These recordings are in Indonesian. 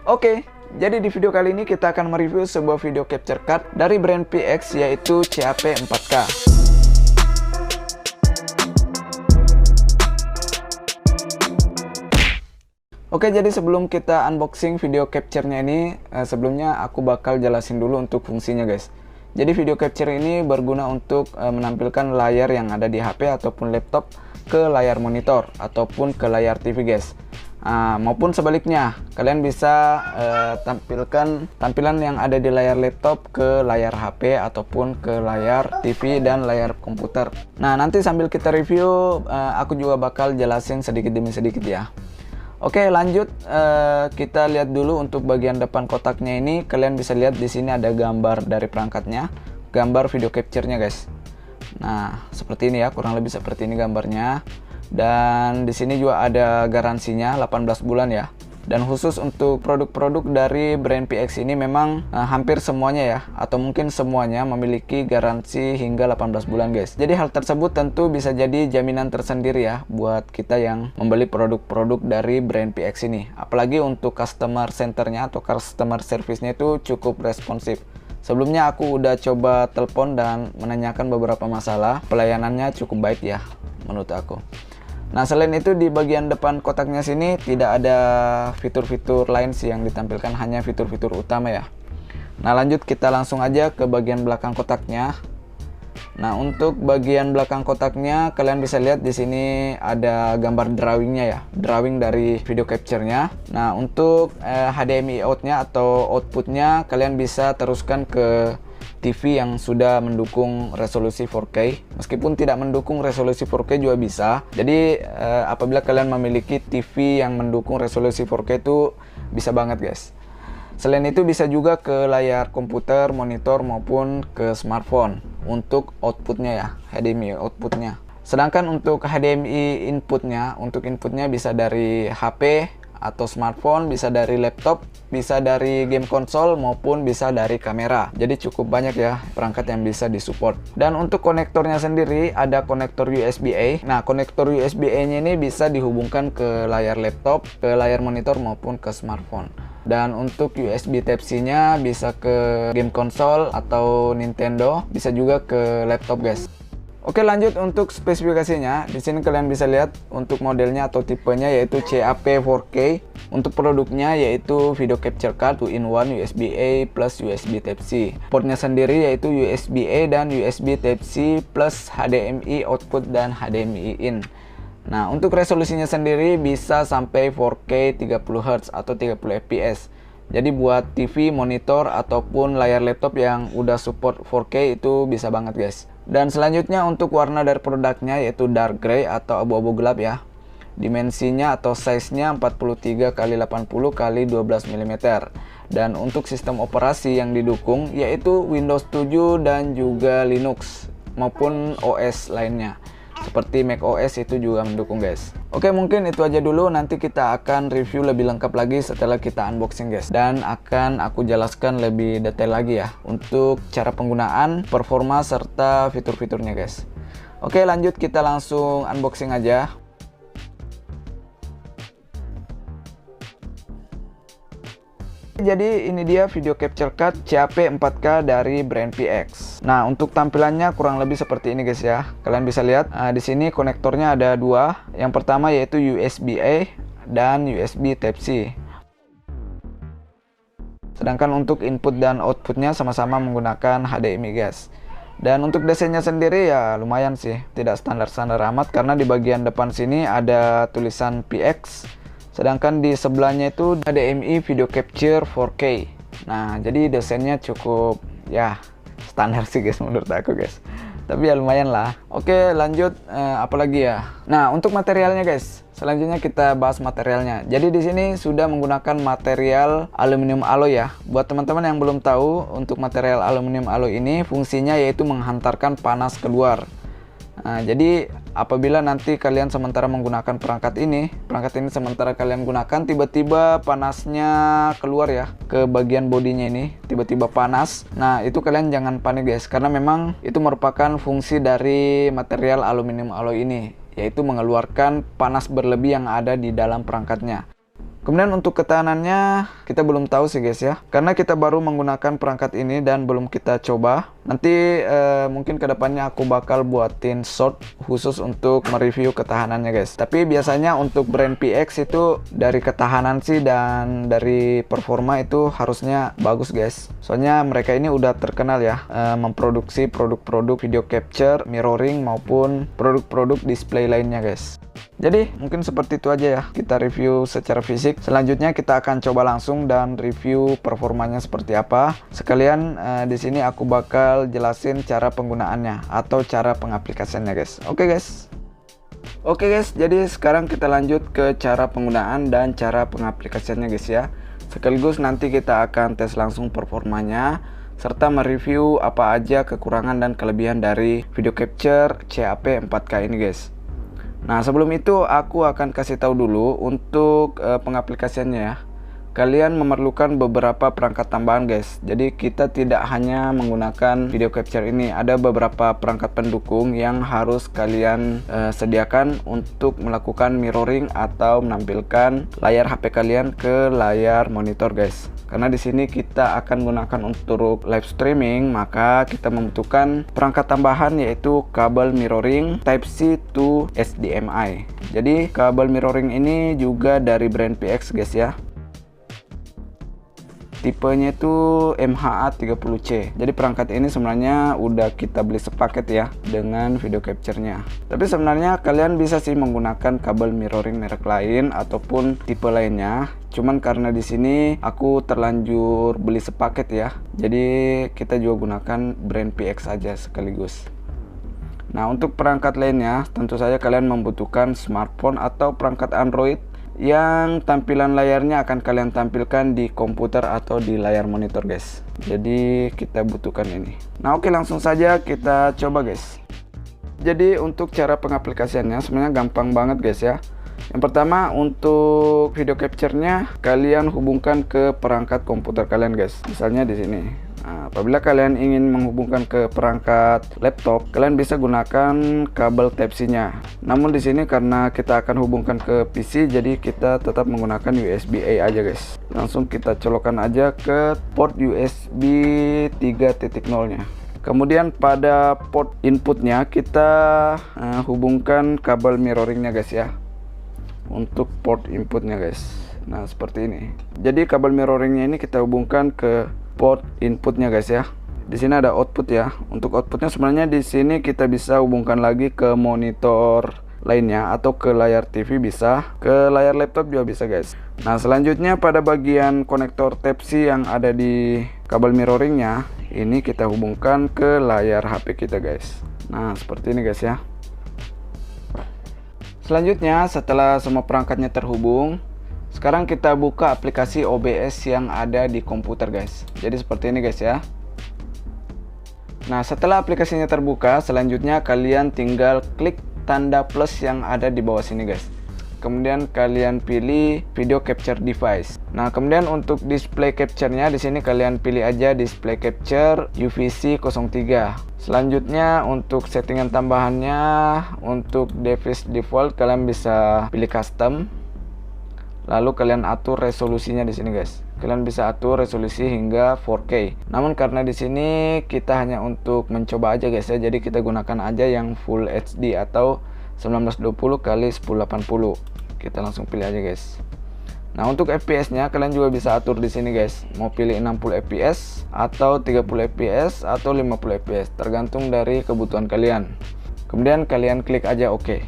Oke, jadi di video kali ini kita akan mereview sebuah video capture card dari brand PX, yaitu CAP 4K. Oke, jadi sebelum kita unboxing video capture-nya ini, sebelumnya aku bakal jelasin dulu untuk fungsinya, guys. Jadi video capture ini berguna untuk menampilkan layar yang ada di HP ataupun laptop ke layar monitor ataupun ke layar TV, guys. Maupun sebaliknya, kalian bisa tampilkan tampilan yang ada di layar laptop ke layar HP ataupun ke layar TV dan layar komputer. Nah, nanti sambil kita review, aku juga bakal jelasin sedikit demi sedikit ya. Oke, lanjut, kita lihat dulu untuk bagian depan kotaknya ini. Kalian bisa lihat di sini ada gambar dari perangkatnya, gambar video capture-nya, guys. Nah, seperti ini ya, kurang lebih seperti ini gambarnya. Dan di sini juga ada garansinya 18 bulan ya. Dan khusus untuk produk-produk dari brand PX ini memang hampir semuanya ya, atau mungkin semuanya memiliki garansi hingga 18 bulan, guys. Jadi hal tersebut tentu bisa jadi jaminan tersendiri ya buat kita yang membeli produk-produk dari brand PX ini. Apalagi untuk customer centernya atau customer service-nya itu cukup responsif. Sebelumnya aku udah coba telepon dan menanyakan beberapa masalah. Pelayanannya cukup baik ya menurut aku. Nah, selain itu di bagian depan kotaknya sini tidak ada fitur-fitur lain sih yang ditampilkan, hanya fitur-fitur utama ya. Nah, lanjut kita langsung aja ke bagian belakang kotaknya. Nah, untuk bagian belakang kotaknya kalian bisa lihat di sini ada gambar drawingnya ya, drawing dari video capture-nya. Nah, untuk HDMI out-nya atau outputnya kalian bisa teruskan ke TV yang sudah mendukung resolusi 4K. Meskipun tidak mendukung resolusi 4K juga bisa. Jadi apabila kalian memiliki TV yang mendukung resolusi 4K itu bisa banget, guys. Selain itu bisa juga ke layar komputer, monitor maupun ke smartphone untuk outputnya ya, HDMI outputnya. Sedangkan untuk HDMI inputnya, untuk inputnya bisa dari HP atau smartphone, bisa dari laptop, bisa dari game konsol maupun bisa dari kamera. Jadi cukup banyak ya perangkat yang bisa disupport. Dan untuk konektornya sendiri ada konektor USB-A. Nah, konektor USB-A-nya ini bisa dihubungkan ke layar laptop, ke layar monitor maupun ke smartphone. Dan untuk USB Type-C-nya bisa ke game konsol atau Nintendo, bisa juga ke laptop, guys. Oke, lanjut untuk spesifikasinya. Di sini kalian bisa lihat untuk modelnya atau tipenya yaitu CAP 4K. Untuk produknya yaitu video capture card 2-in-1 USB-A plus USB Type-C. Portnya sendiri yaitu USB-A dan USB Type-C plus HDMI output dan HDMI in. Nah, untuk resolusinya sendiri bisa sampai 4K 30Hz atau 30 fps. Jadi buat TV, monitor ataupun layar laptop yang udah support 4K itu bisa banget, guys. Dan selanjutnya untuk warna dari produknya yaitu dark gray atau abu-abu gelap ya. Dimensinya atau size-nya 43 x 80 x 12 mm. Dan untuk sistem operasi yang didukung yaitu Windows 7 dan juga Linux maupun OS lainnya. Seperti macOS itu juga mendukung, guys. Oke, mungkin itu aja dulu. Nanti kita akan review lebih lengkap lagi setelah kita unboxing, guys. Dan akan aku jelaskan lebih detail lagi ya untuk cara penggunaan, performa, serta fitur-fiturnya, guys. Oke, lanjut kita langsung unboxing aja. Jadi ini dia video capture card CAP 4K dari brand PX. Nah, untuk tampilannya kurang lebih seperti ini, guys ya. Kalian bisa lihat di sini konektornya ada dua. Yang pertama yaitu USB-A dan USB Type-C. Sedangkan untuk input dan outputnya sama-sama menggunakan HDMI, guys. Dan untuk desainnya sendiri ya lumayan sih, tidak standar-standar amat karena di bagian depan sini ada tulisan PX. Sedangkan di sebelahnya itu HDMI video capture 4K. Nah, jadi desainnya cukup ya standar sih, guys, menurut aku, guys. Tapi ya lumayan lah. Oke, lanjut apalagi ya. Nah, untuk materialnya, guys. Selanjutnya kita bahas materialnya. Jadi di sini sudah menggunakan material aluminium alloy ya. Buat teman-teman yang belum tahu, untuk material aluminium alloy ini fungsinya yaitu menghantarkan panas keluar. Nah, jadi apabila nanti kalian sementara menggunakan perangkat ini sementara kalian gunakan, tiba-tiba panasnya keluar ya ke bagian bodinya ini, tiba-tiba panas. Nah, itu kalian jangan panik, guys, karena memang itu merupakan fungsi dari material aluminium alloy ini, yaitu mengeluarkan panas berlebih yang ada di dalam perangkatnya. Kemudian untuk ketahanannya Kita belum tahu sih guys ya, karena kita baru menggunakan perangkat ini dan belum kita coba. Nanti mungkin kedepannya aku bakal buatin short khusus untuk mereview ketahanannya guys. Tapi biasanya untuk brand PX itu dari ketahanan sih dan dari performa itu harusnya bagus guys. Soalnya mereka ini udah terkenal ya memproduksi produk-produk video capture, mirroring maupun produk-produk display lainnya guys. Jadi mungkin seperti itu aja ya kita review secara fisik. Selanjutnya kita akan coba langsung dan review performanya seperti apa. Sekalian di sini aku bakal jelasin cara penggunaannya atau cara pengaplikasiannya guys. Oke guys, jadi sekarang kita lanjut ke cara penggunaan dan cara pengaplikasiannya guys ya. Sekaligus nanti kita akan tes langsung performanya serta mereview apa aja kekurangan dan kelebihan dari video capture CAP 4K ini guys. Nah sebelum itu aku akan kasih tahu dulu untuk pengaplikasiannya ya. Kalian memerlukan beberapa perangkat tambahan guys. Jadi kita tidak hanya menggunakan video capture ini, ada beberapa perangkat pendukung yang harus kalian sediakan untuk melakukan mirroring atau menampilkan layar HP kalian ke layar monitor guys. Karena di sini kita akan gunakan untuk live streaming, maka kita membutuhkan perangkat tambahan yaitu kabel mirroring Type-C to HDMI. Jadi kabel mirroring ini juga dari brand PX guys ya. Tipenya itu MHA30C. Jadi perangkat ini sebenarnya udah kita beli sepaket ya dengan video capture-nya. Tapi sebenarnya kalian bisa sih menggunakan kabel mirroring merek lain ataupun tipe lainnya. Cuman karena di sini aku terlanjur beli sepaket ya. Jadi kita juga gunakan brand PX aja sekaligus. Nah, untuk perangkat lainnya tentu saja kalian membutuhkan smartphone atau perangkat Android yang tampilan layarnya akan kalian tampilkan di komputer atau di layar monitor guys. Jadi kita butuhkan ini. Nah oke, langsung saja kita coba guys. Jadi untuk cara pengaplikasiannya sebenarnya gampang banget guys ya. Yang pertama untuk video capture-nya kalian hubungkan ke perangkat komputer kalian guys. Misalnya di sini. Nah, apabila kalian ingin menghubungkan ke perangkat laptop, kalian bisa gunakan kabel Type-C-nya. Namun di sini karena kita akan hubungkan ke PC, jadi kita tetap menggunakan USB-A aja guys. Langsung kita colokkan aja ke port USB 3.0-nya. Kemudian pada port inputnya kita hubungkan kabel mirroringnya guys ya. Untuk port inputnya guys. Nah seperti ini. Jadi kabel mirroringnya ini kita hubungkan ke port inputnya guys ya. Di sini ada output ya. Untuk outputnya sebenarnya di sini kita bisa hubungkan lagi ke monitor lainnya atau ke layar TV bisa, ke layar laptop juga bisa guys. Nah selanjutnya pada bagian konektor Type-C yang ada di kabel mirroringnya ini kita hubungkan ke layar HP kita guys. Nah seperti ini guys ya. Selanjutnya setelah semua perangkatnya terhubung, sekarang kita buka aplikasi OBS yang ada di komputer guys. Jadi seperti ini guys ya. Nah setelah aplikasinya terbuka, selanjutnya kalian tinggal klik tanda plus yang ada di bawah sini guys. Kemudian kalian pilih video capture device. Nah kemudian untuk display capture-nya di sini kalian pilih aja display capture UVC 03. Selanjutnya untuk settingan tambahannya, untuk device default kalian bisa pilih custom. Lalu kalian atur resolusinya di sini guys. Kalian bisa atur resolusi hingga 4K. Namun karena di sini kita hanya untuk mencoba aja guys ya. Jadi kita gunakan aja yang Full HD atau 1920 x 1080. Kita langsung pilih aja guys. Nah, untuk FPS-nya kalian juga bisa atur di sini guys. Mau pilih 60 fps atau 30 fps atau 50 fps, tergantung dari kebutuhan kalian. Kemudian kalian klik aja OK.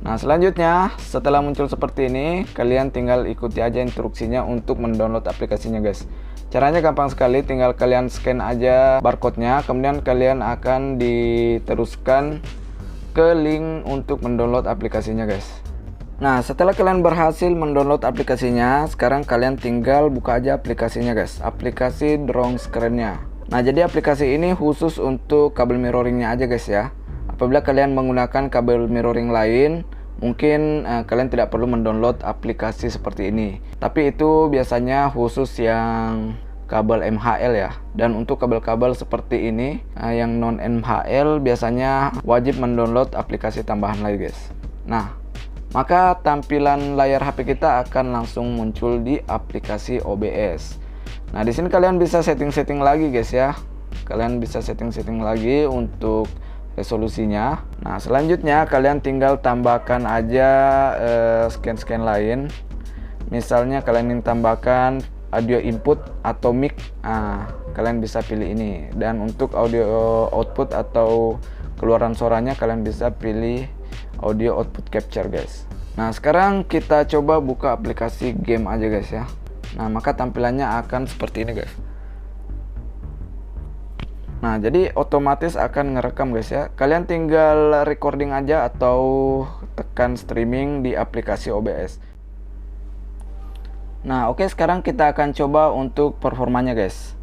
Nah selanjutnya setelah muncul seperti ini, kalian tinggal ikuti aja instruksinya untuk mendownload aplikasinya guys. Caranya gampang sekali, tinggal kalian scan aja barcode-nya, kemudian kalian akan diteruskan ke link untuk mendownload aplikasinya guys. Nah setelah kalian berhasil mendownload aplikasinya, sekarang kalian tinggal buka aja aplikasinya guys, aplikasi drone screen-nya. Nah jadi aplikasi ini khusus untuk kabel mirroringnya aja guys ya. Apabila kalian menggunakan kabel mirroring lain, mungkin kalian tidak perlu mendownload aplikasi seperti ini. Tapi itu biasanya khusus yang kabel MHL ya. Dan untuk kabel-kabel seperti ini yang non MHL biasanya wajib mendownload aplikasi tambahan lagi guys. Nah maka tampilan layar HP kita akan langsung muncul di aplikasi OBS. Nah, di sini kalian bisa setting-setting lagi guys ya. Kalian bisa setting-setting lagi untuk resolusinya. Nah, selanjutnya kalian tinggal tambahkan aja scan lain. Misalnya kalian ingin tambahkan audio input atau mic, kalian bisa pilih ini. Dan untuk audio output atau keluaran suaranya kalian bisa pilih audio output capture guys. Nah, sekarang kita coba buka aplikasi game aja guys ya. Nah, maka tampilannya akan seperti ini guys. Nah, jadi otomatis akan ngerekam guys ya. Kalian tinggal recording aja atau tekan streaming di aplikasi OBS. Nah, oke, sekarang kita akan coba untuk performanya guys.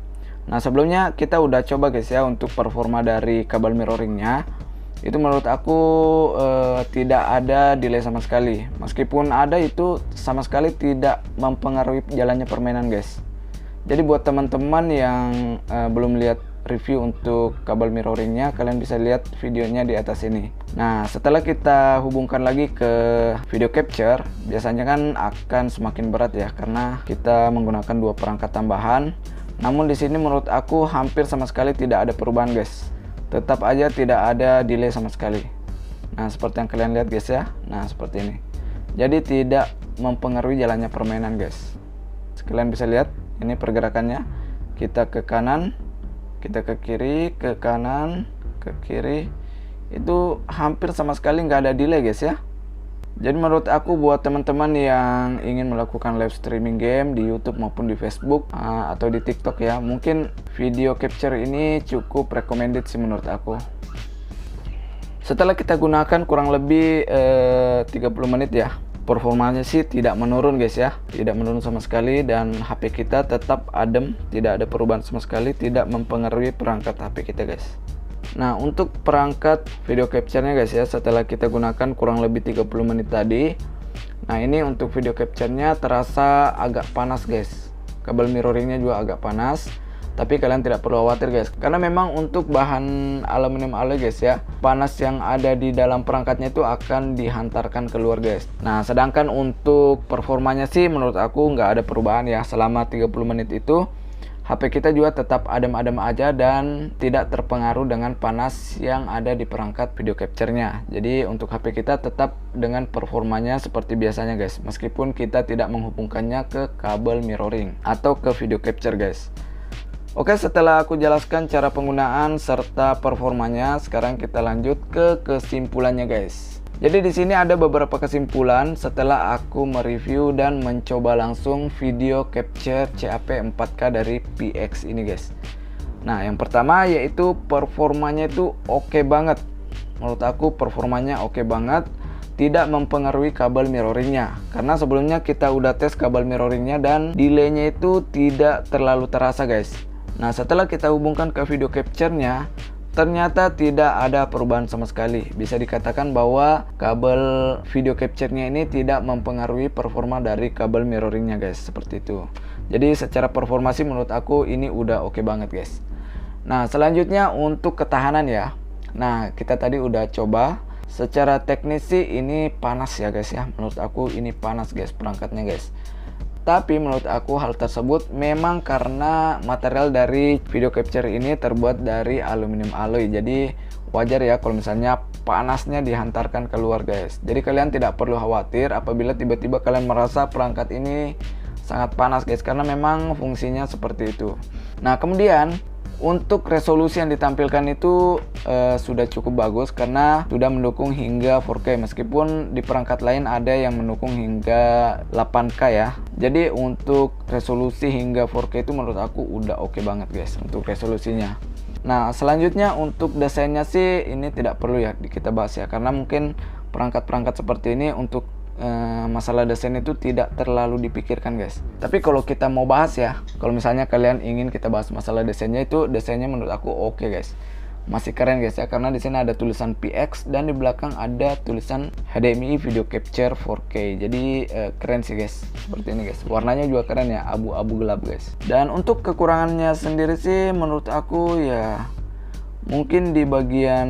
Nah, sebelumnya kita udah coba guys ya untuk performa dari kabel mirroringnya. Itu menurut aku tidak ada delay sama sekali. Meskipun ada, itu sama sekali tidak mempengaruhi jalannya permainan guys. Jadi buat teman-teman yang belum lihat review untuk kabel mirroringnya, kalian bisa lihat videonya di atas ini. Nah, setelah kita hubungkan lagi ke video capture, biasanya kan akan semakin berat ya, karena kita menggunakan dua perangkat tambahan. Namun di sini menurut aku hampir sama sekali tidak ada perubahan guys. Tetap aja tidak ada delay sama sekali. Nah, seperti yang kalian lihat guys ya. Nah, seperti ini. Jadi tidak mempengaruhi jalannya permainan guys. Kalian bisa lihat ini pergerakannya. Kita ke kanan, kita ke kiri, ke kanan, ke kiri. Itu hampir sama sekali nggak ada delay guys ya. Jadi menurut aku buat teman-teman yang ingin melakukan live streaming game di YouTube maupun di Facebook atau di TikTok ya, mungkin video capture ini cukup recommended sih menurut aku. Setelah kita gunakan kurang lebih 30 menit ya, performanya sih tidak menurun guys ya, tidak menurun sama sekali, dan HP kita tetap adem, tidak ada perubahan sama sekali, tidak mempengaruhi perangkat HP kita guys. Nah, untuk perangkat video capture-nya guys ya, setelah kita gunakan kurang lebih 30 menit tadi, nah ini untuk video capture-nya terasa agak panas guys. Kabel mirroringnya juga agak panas, tapi kalian tidak perlu khawatir guys, karena memang untuk bahan aluminium alloy guys ya, panas yang ada di dalam perangkatnya itu akan dihantarkan keluar guys. Nah, sedangkan untuk performanya sih menurut aku nggak ada perubahan ya. Selama 30 menit itu HP kita juga tetap adem-adem aja dan tidak terpengaruh dengan panas yang ada di perangkat video capture-nya. Jadi untuk HP kita tetap dengan performanya seperti biasanya guys, meskipun kita tidak menghubungkannya ke kabel mirroring atau ke video capture guys. Oke, setelah aku jelaskan cara penggunaan serta performanya, sekarang kita lanjut ke kesimpulannya guys. Jadi di sini ada beberapa kesimpulan setelah aku mereview dan mencoba langsung video capture CAP 4K dari PX ini guys. Nah, yang pertama yaitu performanya itu oke banget. Menurut aku performanya oke banget, tidak mempengaruhi kabel mirroringnya. Karena sebelumnya kita udah tes kabel mirroringnya dan delaynya itu tidak terlalu terasa guys. Nah, setelah kita hubungkan ke video capture-nya, ternyata tidak ada perubahan sama sekali. Bisa dikatakan bahwa kabel video capture-nya ini tidak mempengaruhi performa dari kabel mirroringnya guys, seperti itu. Jadi secara performa sih menurut aku ini udah oke banget guys. Nah, selanjutnya untuk ketahanan ya. Nah, kita tadi udah coba. Secara teknis sih ini panas ya guys ya. Menurut aku ini panas guys perangkatnya guys. Tapi menurut aku hal tersebut memang karena material dari video capture ini terbuat dari aluminium alloy. Jadi wajar ya kalau misalnya panasnya dihantarkan keluar guys. Jadi kalian tidak perlu khawatir apabila tiba-tiba kalian merasa perangkat ini sangat panas guys, karena memang fungsinya seperti itu. Nah, kemudian untuk resolusi yang ditampilkan itu sudah cukup bagus karena sudah mendukung hingga 4K, meskipun di perangkat lain ada yang mendukung hingga 8K ya. Jadi untuk resolusi hingga 4K itu menurut aku udah oke banget guys untuk resolusinya. Nah, selanjutnya untuk desainnya sih ini tidak perlu ya kita bahas ya, karena mungkin perangkat-perangkat seperti ini untuk masalah desain itu tidak terlalu dipikirkan guys. Tapi kalau kita mau bahas ya, kalau misalnya kalian ingin kita bahas masalah desainnya, itu desainnya menurut aku oke guys, masih keren guys ya, karena di sini ada tulisan PX dan di belakang ada tulisan HDMI video capture 4K. Jadi keren sih guys, seperti ini guys. Warnanya juga keren ya, abu-abu gelap guys. Dan untuk kekurangannya sendiri sih menurut aku ya Mungkin di bagian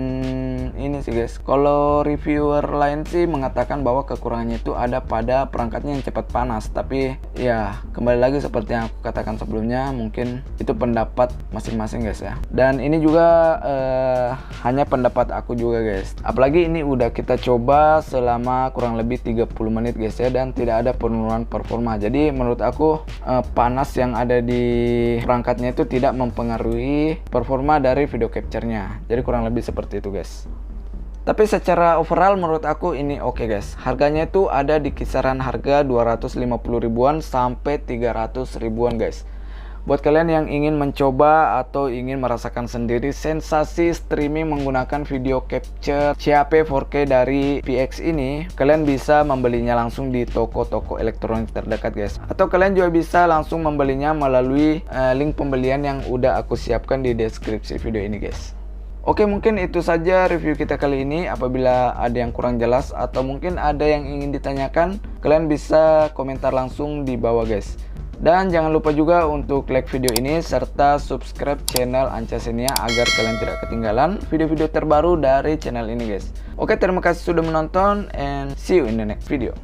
ini sih guys, kalau reviewer lain sih mengatakan bahwa kekurangannya itu ada pada perangkatnya yang cepat panas. Tapi ya kembali lagi seperti yang aku katakan sebelumnya, mungkin itu pendapat masing-masing guys ya. Dan ini juga hanya pendapat aku juga guys. Apalagi ini udah kita coba selama kurang lebih 30 menit guys ya, dan tidak ada penurunan performa. Jadi menurut aku panas yang ada di perangkatnya itu tidak mempengaruhi performa dari video capture-nya. Jadi kurang lebih seperti itu guys. Tapi secara overall menurut aku ini oke guys. Harganya itu ada di kisaran harga 250 ribuan sampai 300 ribuan guys. Buat kalian yang ingin mencoba atau ingin merasakan sendiri sensasi streaming menggunakan video capture CHP 4K dari PX ini, kalian bisa membelinya langsung di toko-toko elektronik terdekat guys. Atau kalian juga bisa langsung membelinya melalui link pembelian yang udah aku siapkan di deskripsi video ini guys. Oke, mungkin itu saja review kita kali ini. Apabila ada yang kurang jelas atau mungkin ada yang ingin ditanyakan, kalian bisa komentar langsung di bawah guys. Dan jangan lupa juga untuk like video ini serta subscribe channel Ancasenia agar kalian tidak ketinggalan video-video terbaru dari channel ini guys. Oke, terima kasih sudah menonton and see you in the next video.